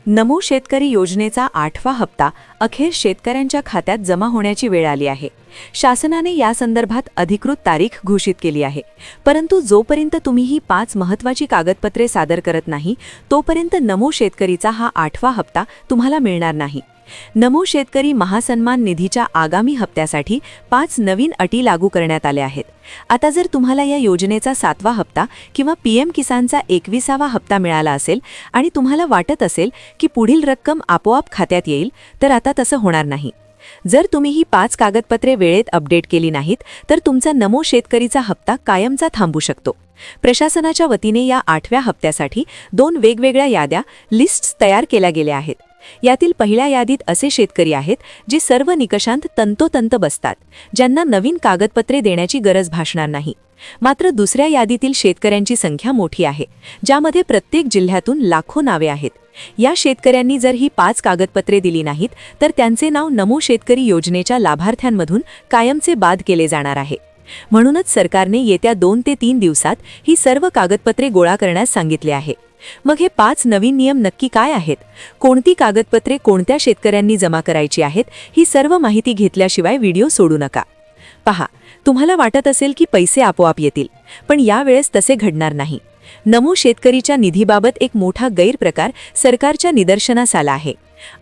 नमो शेतकरी योजनेचा 8वा हप्ता अखेर शेतकऱ्यांच्या खात्यात जमा होण्याची वेळ आली आहे। शासनाने या संदर्भात अधिकृत तारीख घोषित केली आहे, परंतु जोपर्यंत तुम्ही ही 5 महत्त्वाची कागदपत्रे सादर करत नाही तोपर्यंत नमो शेतकरीचा हा 8वा हप्ता तुम्हाला मिळणार नाही। नमो शेतकरी महासन्मान निधीच्या आगामी हप्त्यासाठी 5 नवीन अटी लागू करण्यात आल्या आहेत। आता जर तुम्हाला या योजनेचा 7वा हप्ता किंवा पीएम किसानचा 21वा हप्ता मिळाला असेल आणि तुम्हाला वाटत असेल की पुढील रक्कम आपोआप खात्यात येईल, तर आता तसं होणार नाही। जर तुम्ही ही 5 कागदपत्रे वेळेत अपडेट केली नाहीत तर तुमचा नमो शेतकरीचा हप्ता कायमचा थांबू शकतो। प्रशासनाच्या वतीने या 8व्या हप्त्यासाठी 2 वेगवेगळ्या याद्या लिस्ट्स तयार केल्या गेल्या आहेत। यातील पहिल्या यादीत असे शेतकरी आहेत जे सर्व निकषांत तंतोतंत बसतात, ज्यांना नवीन कागदपत्रे देण्याची गरज भासणार नाही। मात्र दुसऱ्या यादीतील शेतकऱ्यांची संख्या मोठी आहे, ज्यामध्ये प्रत्येक जिल्ह्यातून लाखो नावे आहेत। या शेतकऱ्यांनी जर ही 5 कागदपत्रे दिली नाहीत तर त्यांचे नाव नमो शेतकरी योजनेच्या लाभार्थ्यांमधून कायमचे बाद केले जाणार आहे। म्हणूनच सरकारने येत्या 2 ते 3 दिवसात ही सर्व कागदपत्रे गोळा करण्यास सांगितले आहे। मग हे 5 नवीन नियम नक्की काय आहेत, कोणती कागदपत्रे कोणत्या शेतकऱ्यांनी जमा करायची आहेत, ही सर्व माहिती घेतल्याशिवाय व्हिडिओ सोडू नका। पहा, तुम्हाला वाटत असेल की पैसे आपोआप येतील, पण यावेळेस तसे घडणार नाही। नमो शेतकरीच्या निधीबाबत एक मोठा गैरप्रकार सरकारच्या निदर्शनास आला आहे।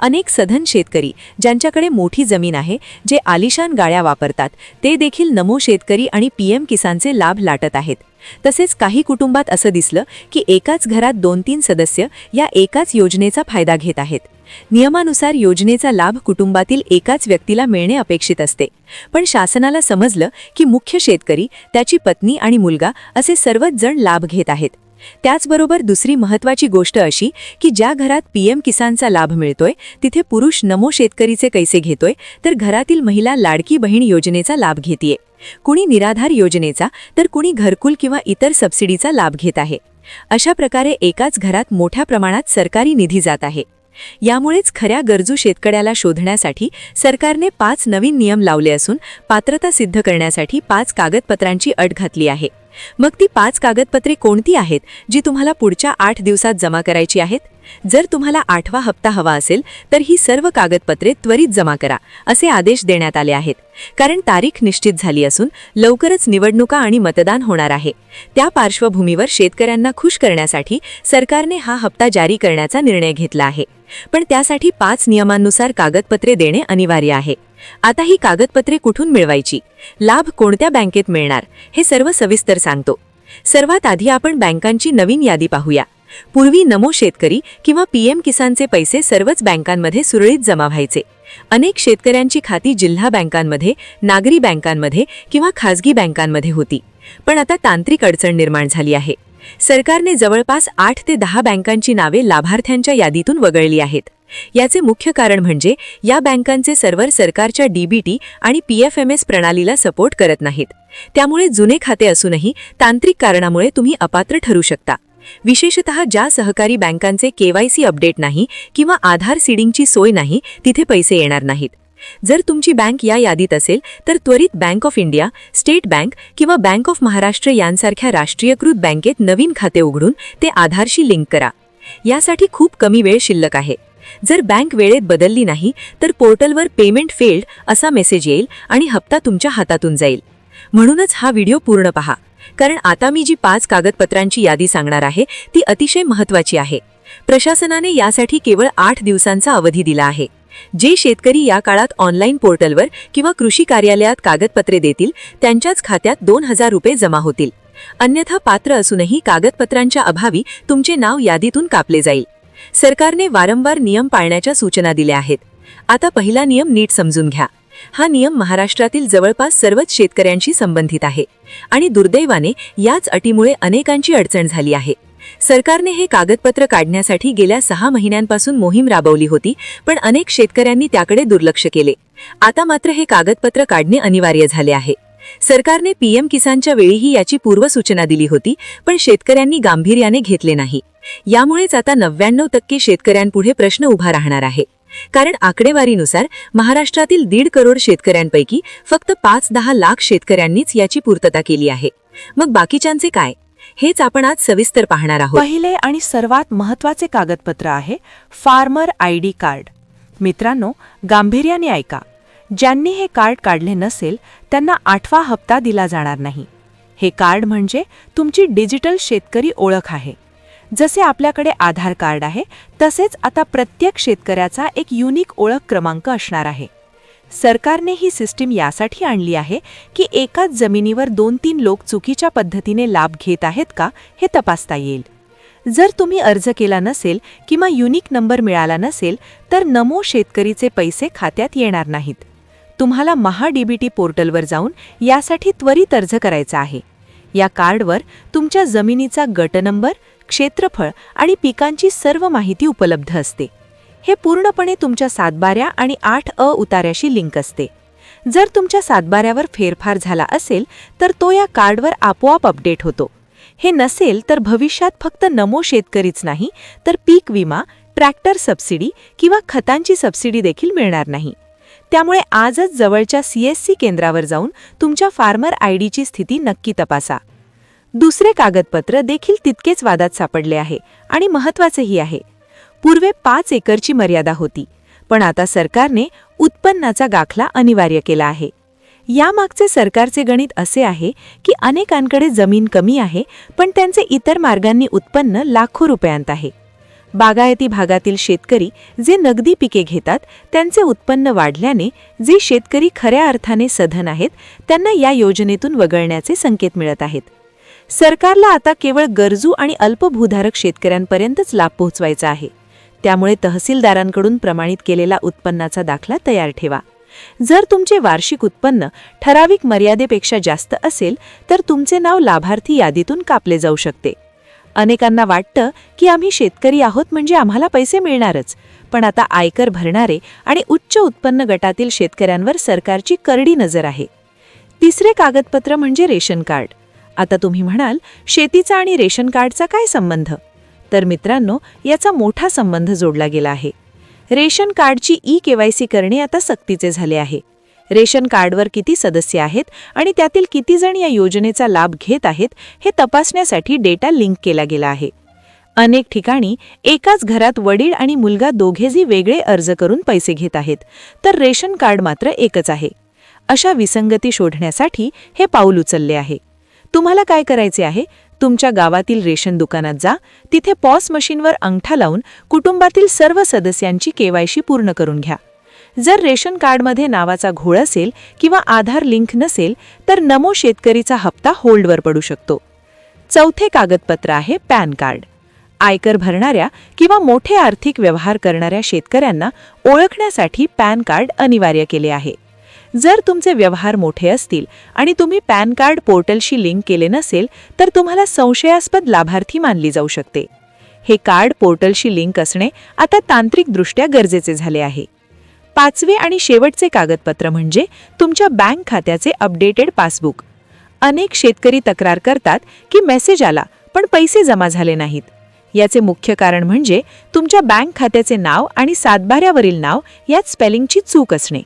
अनेक सधन शेतकरी ज्यांच्याकडे मोठी जमीन आहे, जे आलिशान गाड्या वापरतात, ते देखील नमो शेतकरी आणि पीएम किसानचे लाभ लाटत आहेत। तसेच काही कुटुंबात असं दिसलं की एकाच घरात 2-3 सदस्य या एकाच योजनेचा फायदा घेत आहेत। नियमानुसार योजनेचा लाभ कुटुंबातील एकाच व्यक्तीला मिळणे अपेक्षित असते, पण शासनाला समजलं की मुख्य शेतकरी, त्याची पत्नी आणि मुलगा असे सर्वच जण लाभ घेत आहेत। त्याचबरोबर दुसरी महत्त्वाची गोष्ट अशी की ज्या घरात पीएम किसानचा लाभ मिळतोय तिथे पुरुष नमो शेतकरीचे कैसे घेतोय, तर घरातील महिला लाडकी बहीण योजनेचा लाभ घेतीये, कुणी निराधार योजनेचा, तर कुणी घरकुल किंवा इतर सबसिडीचा लाभ घेत आहे। अशा प्रकारे एकाच घरात मोठ्या प्रमाणात सरकारी निधी जात आहे। यामुळेच खऱ्या गरजू शेतकऱ्याला शोधण्यासाठी सरकारने 5 नवीन नियम लावले असून पात्रता सिद्ध करण्यासाठी 5 कागदपत्रांची अट घातली आहे। मग ती 5 कागदपत्रे कोणती आहेत जी तुम्हाला पुढच्या 8 दिवसात जमा करायची आहेत? जर तुम्हाला 8वा हप्ता हवा असेल तर ही सर्व कागदपत्रे त्वरित जमा करा असे आदेश देण्यात आले आहेत, कारण तारीख निश्चित झाली असून लवकरच निवडणुका आणि मतदान होणार आहे। त्या पार्श्वभूमीवर शेतकऱ्यांना खुश करण्यासाठी सरकारने हा हप्ता जारी करण्याचा निर्णय घेतला आहे, पण त्यासाठी 5 नियमांनुसार कागदपत्रे देणे अनिवार्य आहे। आता ही कागदपत्रे कुठून मिळवायची, लाभ कोणत्या बँकेत मिळणार, हे सर्व सविस्तर सांगतो। सर्वात आधी आपण बँकांची नवीन यादी पाहूया। पूर्वी नमो शेतकरी किंवा पीएम किसानचे पैसे सर्वच बँकांमध्ये सुरळीत जमा व्हायचे। अनेक शेतकऱ्यांची खाती जिल्हा बँकांमध्ये, नागरी बँकांमध्ये किंवा खासगी बँकांमध्ये होती, पण आता तांत्रिक अडचण निर्माण झाली आहे। सरकारने जवळपास 8 ते 10 बँकांची नावे लाभार्थ्यांच्या यादीतून वगळली आहेत। याचे मुख्य कारण म्हणजे या बँकांचे सर्व्हर सरकारच्या डीबीटी आणि पीएफएमएस प्रणालीला सपोर्ट करत नाहीत। त्यामुळे जुने खाते असूनही तांत्रिक कारणामुळे तुम्ही अपात्र ठरू शकता। विशेषतः ज्या सहकारी बँकांचे केवायसी अपडेट नाही किंवा आधार सीडिंगची सोय नाही, तिथे पैसे येणार नाहीत। जर तुमची बँक या यादीत असेल तर त्वरित bank of India, state bank किंवा बँक ऑफ महाराष्ट्र यांसारख्या राष्ट्रीयकृत बँकेत नवीन खाते उघडून ते आधारशी लिंक करा। यासाठी खूप कमी वेळ शिल्लक आहे। जर बँक वेळेत बदलली नाही तर पोर्टलवर पेमेंट फेल्ड असा मेसेज येईल आणि हप्ता तुमच्या हातातून जाईल। म्हणूनच हा व्हिडिओ पूर्ण पहा, कारण आता मी जी 5 कागदपत्रांची यादी सांगणार आहे ती अतिशय महत्त्वाची आहे। प्रशासनाने यासाठी केवळ 8 दिवसांचा अवधी दिला आहे। जे शेतकरी या काळात ऑनलाईन पोर्टलवर किंवा कृषी कार्यालयात कागदपत्रे देतील त्यांच्याच खात्यात 2000 रुपये जमा होतील। अन्यथा पात्र असूनही कागदपत्रांच्या अभावी तुमचे नाव यादीतून कापले जाईल। सरकारने वारंवार नियम पाळण्याच्या सूचना दिल्या आहेत। आता पहिला नियम नीट समजून घ्या। हा नियम महाराष्ट्रातील जवळपास सर्वच शेतकऱ्यांशी संबंधित आहे आणि दुर्दैवाने याच अटीमुळे अनेकांची अडचण झाली आहे। सरकारने हे कागदपत्र काढण्यासाठी गेल्या 6 महिन्यांपासून मोहीम राबवली होती, पण अनेक शेतकऱ्यांनी त्याकडे दुर्लक्ष केले। आता मात्र हे कागदपत्र काढणे अनिवार्य झाले आहे। सरकारने पीएम किसानच्या वेळीही याची पूर्वसूचना दिली होती, पण शेतकऱ्यांनी गांभीर्याने घेतले नाही। यामुळेच आता 99% शेतकऱ्यांपुढे प्रश्न उभा राहणार आहे, कारण आकडेवारीनुसार महाराष्ट्रातील 1.5 करोड शेतकऱ्यांपैकी फक्त 5-10 लाख शेतकऱ्यांनीच याची पूर्तता केली आहे। मग बाकीच्यांचे काय? हेच आपण आज सविस्तर पाहणार आहोत. पहिले आणि सर्वात महत्त्वाचे कागदपत्र आहे फार्मर आयडी कार्ड. मित्रांनो, गांभीर्याने ऐका. ज्यांनी हे कार्ड काढले नसेल त्यांना 8वा हप्ता दिला जाणार नाही. हे कार्ड म्हणजे तुमची डिजिटल शेतकरी ओळख आहे. जसे आपल्याकडे आधार कार्ड आहे तसेच आता प्रत्येक शेतकऱ्याचा एक युनिक ओळख क्रमांक असणार आहे. सरकारने ही सिस्टीम यासाठी आणली आहे की एकाच जमिनीवर 2-3 लोक चुकीच्या पद्धतीने लाभ घेत आहेत का हे तपासता येईल. जर तुम्ही अर्ज केला नसेल किंवा युनिक नंबर मिळाला नसेल तर नमो शेतकरीचे पैसे खात्यात येणार नाहीत. तुम्हाला महाडीबीटी पोर्टलवर जाऊन यासाठी त्वरित अर्ज करायचा आहे. या कार्डवर तुमच्या जमिनीचा गट नंबर, क्षेत्रफळ आणि पिकांची सर्व माहिती उपलब्ध असते. हे पूर्णपणे तुमच्या सातबाऱ्या आणि 8अ उतार्याशी लिंक असते. जर तुमच्या सातबाऱ्यावर फेरफार झाला असेल तर तो या कार्डवर आपोआप अपडेट होतो. हे नसेल तर भविष्यात फक्त नमो शेतकरीच नाही तर पीक विमा, ट्रॅक्टर सबसिडी किंवा खतांची सबसिडी देखील मिळणार नाही. त्यामुळे आजच जवळच्या CSC केंद्रावर जाऊन तुमच्या फार्मर आयडीची स्थिती नक्की तपासा. दुसरे कागदपत्र देखील तितकेच वादात सापडले आहे आणि महत्त्वाचेही आहे. पूर्वी 5 एकरची मर्यादा होती, पण आता सरकारने उत्पन्नाचा दाखला अनिवार्य केला आहे. यामागचे सरकारचे गणित असे आहे की अनेकांकडे जमीन कमी आहे पण त्यांचे इतर मार्गांनी उत्पन्न लाखो रुपयांत आहे. बागायती भागातील शेतकरी जे नगदी पिके घेतात त्यांचे उत्पन्न वाढल्याने जे शेतकरी खऱ्या अर्थाने सधन आहेत त्यांना या योजनेतून वगळण्याचे संकेत मिळत आहेत. सरकारला आता केवळ गरजू आणि अल्पभूधारक शेतकऱ्यांपर्यंतच लाभ पोहोचवायचा आहे. त्यामुळे तहसीलदारांकडून प्रमाणित केलेला उत्पन्नाचा दाखला तयार ठेवा. जर तुमचे वार्षिक उत्पन्न ठराविक मर्यादेपेक्षा जास्त असेल तर तुमचे नाव लाभार्थी यादीतून कापले जाऊ शकते. अनेकांना वाटतं की आम्ही शेतकरी आहोत म्हणजे आम्हाला पैसे मिळणारच, पण आता आयकर भरणारे आणि उच्च उत्पन्न गटातील शेतकऱ्यांवर सरकारची करडी नजर आहे. तिसरे कागदपत्र म्हणजे रेशन कार्ड. आता तुम्ही म्हणाल, शेतीचा आणि रेशन कार्डचा काय संबंध? तर मित्रांनो, याचा मोठा संबंध जोडला गेला आहे. रेशन कार्डची KYC करणे आता सक्तीचे झाले आहे. रेशन कार्डवर किती सदस्य आहेत आणि त्यातील किती जण या योजनेचा लाभ घेत आहेत हे तपासण्यासाठी डेटा लिंक केला गेला आहे. अनेक ठिकाणी एकाच घरात वडील आणि मुलगा दोघेही वेगळे अर्ज करून पैसे घेत आहेत, तर रेशन कार्ड मात्र एकच आहे. अशा विसंगती शोधण्यासाठी हे पाऊल उचलले आहे. तुम्हाला काय करायचे आहे? तुमच्या गावातील रेशन दुकानात जा, तिथे पॉस मशीनवर अंगठा लावून कुटुंबातील सर्व सदस्यांची KYC पूर्ण करून घ्या. जर रेशन कार्डमध्ये नावाचा घोळ असेल किंवा आधार लिंक नसेल तर नमो शेतकरीचा हप्ता होल्डवर पडू शकतो. चौथे कागदपत्र आहे पॅन कार्ड. आयकर भरणाऱ्या किंवा मोठे आर्थिक व्यवहार करणाऱ्या शेतकऱ्यांना ओळखण्यासाठी पॅन कार्ड अनिवार्य केले आहे. जर तुमचे व्यवहार मोठे असतील आणि तुम्ही पॅन कार्ड पोर्टलशी लिंक केले नसेल तर तुम्हाला संशयास्पद लाभार्थी मानली जाऊ शकते. हे कार्ड पोर्टलशी लिंक असणे आता तांत्रिकदृष्ट्या गरजेचे झाले आहे. पाचवे आणि शेवटचे कागदपत्र म्हणजे तुमच्या बँक खात्याचे अपडेटेड पासबुक. अनेक शेतकरी तक्रार करतात की मेसेज आला पण पैसे जमा झाले नाहीत. याचे मुख्य कारण म्हणजे तुमच्या बँक खात्याचे नाव आणि सातबाऱ्यावरील नाव यात स्पेलिंगची चूक असणे.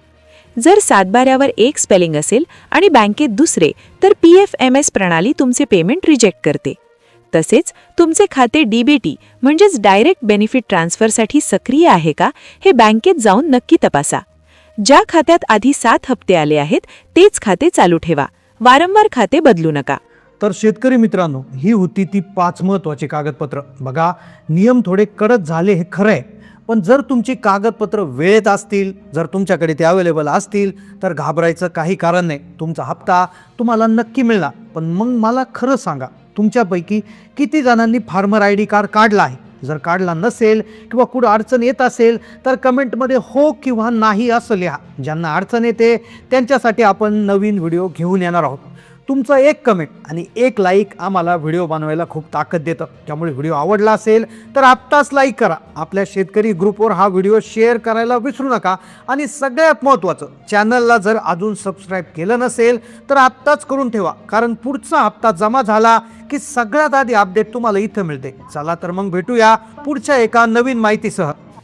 जर सातबाऱ्यावर एक स्पेलिंग असेल आणि बँकेत दुसरे तर PFMS प्रणाली तुमचे पेमेंट रिजेक्ट करते. तसेच तुमचे खाते DBT म्हणजेच डायरेक्ट बेनिफिट ट्रान्सफरसाठी सक्रिय आहे का हे बँकेत जाऊन नक्की तपासा. ज्या खात्यात आधी 7 हप्ते आले आहेत तेच खाते चालू ठेवा. वारंवार खाते बदलू नका. तर शेतकरी मित्रांनो, ही होती ती 5 महत्त्वाची कागदपत्र. बघा, नियम थोडे कडक झाले हे खरं आहे, पण जर तुमची कागदपत्र वेळेत असतील, जर तुमच्याकडे ते अवेलेबल असतील तर घाबरायचं काही कारण नाही. तुमचा हप्ता तुम्हाला नक्की मिळणार. पण मग मला खरं सांगा, तुमच्यापैकी किती जणांनी फार्मर आयडी कार्ड काढला आहे? जर काढला नसेल किंवा कुठं अडचण येत असेल तर कमेंटमध्ये हो किंवा नाही असं लिहा. ज्यांना अडचण येते त्यांच्यासाठी आपण नवीन व्हिडिओ घेऊन येणार आहोत. तुमचं एक कमेंट आणि एक लाईक आम्हाला व्हिडिओ बनवायला खूप ताकद देतं. त्यामुळे व्हिडिओ आवडला असेल तर आत्ताच लाईक करा. आपल्या शेतकरी ग्रुपवर हा व्हिडिओ शेअर करायला विसरू नका. आणि सगळ्यात महत्त्वाचं, चॅनलला जर अजून सबस्क्राईब केलं नसेल तर आत्ताच करून ठेवा, कारण पुढचा हप्ता जमा झाला की सगळ्यात आधी अपडेट तुम्हाला इथं मिळते. चला तर मग भेटूया पुढच्या एका नवीन माहितीसह.